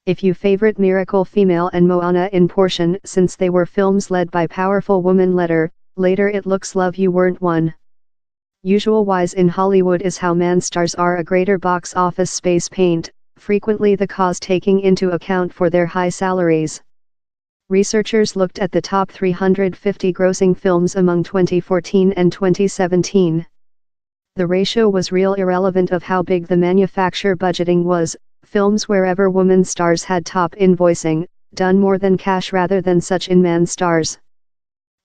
If you favorite Miracle Female and Moana in portion since they were films led by powerful women later it looks love you weren't one. Usual wise in Hollywood is how man stars are a greater box office space paint, frequently the cause taking into account for their high salaries. Researchers looked at the top 350 grossing films among 2014 and 2017. The ratio was real irrelevant of how big the manufacturer budgeting was. Films wherever woman stars had top invoicing, done more than cash rather than such in man stars.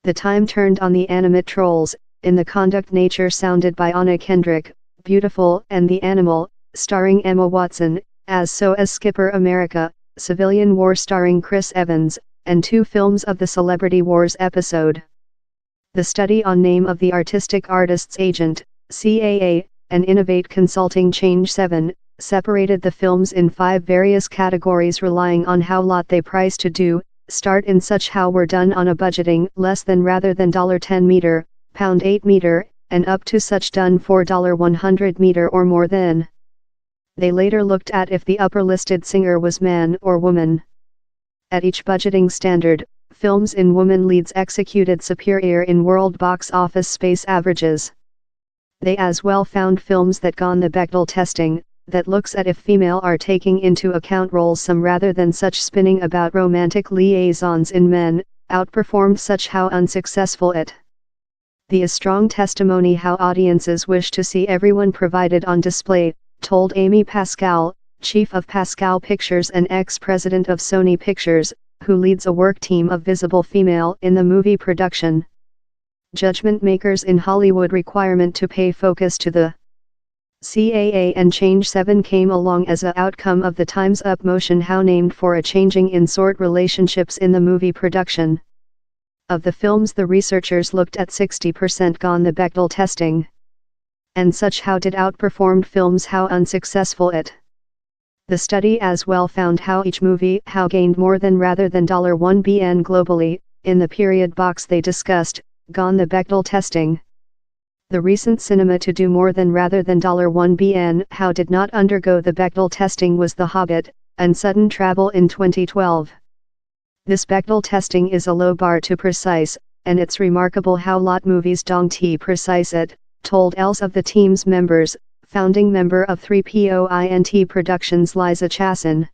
The time turned on the animate trolls, in the conduct nature sounded by Anna Kendrick, Beautiful and the Animal, starring Emma Watson, as so as Skipper America, Civilian War starring Chris Evans, and 2 films of the Celebrity Wars episode. The study on Name of the Artistic Artist's Agent, CAA, and Innovate Consulting Change 7, separated the films in 5 various categories relying on how lot they price to do, start in such how were done on a budgeting less than rather than $10 meter, £8 meter, and up to such done for $100 meter or more than. They later looked at if the upper listed singer was man or woman. At each budgeting standard, films in woman leads executed superior in world box office space averages. They as well found films that gone the Bechdel testing, that looks at if female are taking into account roles some rather than such spinning about romantic liaisons in men, outperformed such how unsuccessful it. The is strong testimony how audiences wish to see everyone provided on display, told Amy Pascal, chief of Pascal Pictures and ex-president of Sony Pictures, who leads a work team of visible female in the movie production. Judgment makers in Hollywood requirement to pay focus to the CAA and Change 7 came along as a outcome of the Time's Up motion how named for a changing in sort relationships in the movie production. Of the films the researchers looked at 60% gone the Bechdel testing. And such how did outperformed films how unsuccessful it. The study as well found how each movie how gained more than rather than $1 bn globally, in the period box they discussed, gone the Bechdel testing. The recent cinema to do more than rather than $1 bn how did not undergo the Bechdel testing was The Hobbit, and Sudden Travel in 2012. This Bechdel testing is a low bar to precise, and it's remarkable how lot movies don't precise it, told else of the team's members, founding member of 3POINT Productions Liza Chasson.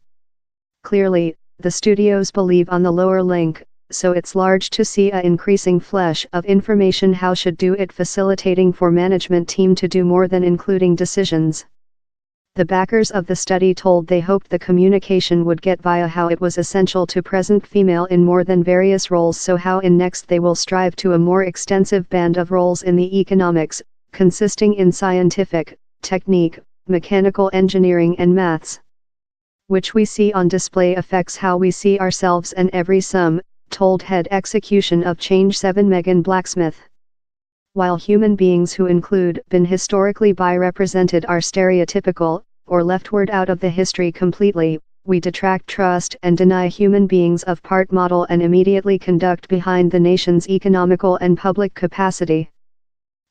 Clearly, the studios believe on the lower link, so it's large to see a increasing flesh of information how should do it facilitating for management team to do more than including decisions. The backers of the study told they hoped the communication would get via how it was essential to present female in more than various roles so how in next they will strive to a more extensive band of roles in the economics, consisting in scientific, technique, mechanical engineering and maths. Which we see on display affects how we see ourselves and every some, told head execution of Change 7 Megan Blacksmith. While human beings who include been historically bi-represented are stereotypical, or leftward out of the history completely, we detract trust and deny human beings of part model and immediately conduct behind the nation's economical and public capacity.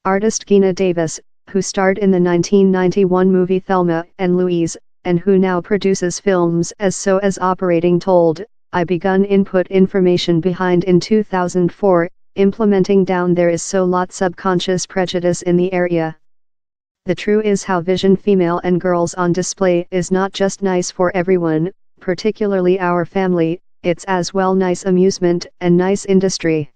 Artist Geena Davis, who starred in the 1991 movie Thelma and Louise, and who now produces films as so as operating told, I begun input information behind in 2004, implementing down there is so lot subconscious prejudice in the area. The true is how vision female and girls on display is not just nice for everyone, particularly our family, it's as well nice amusement and nice industry.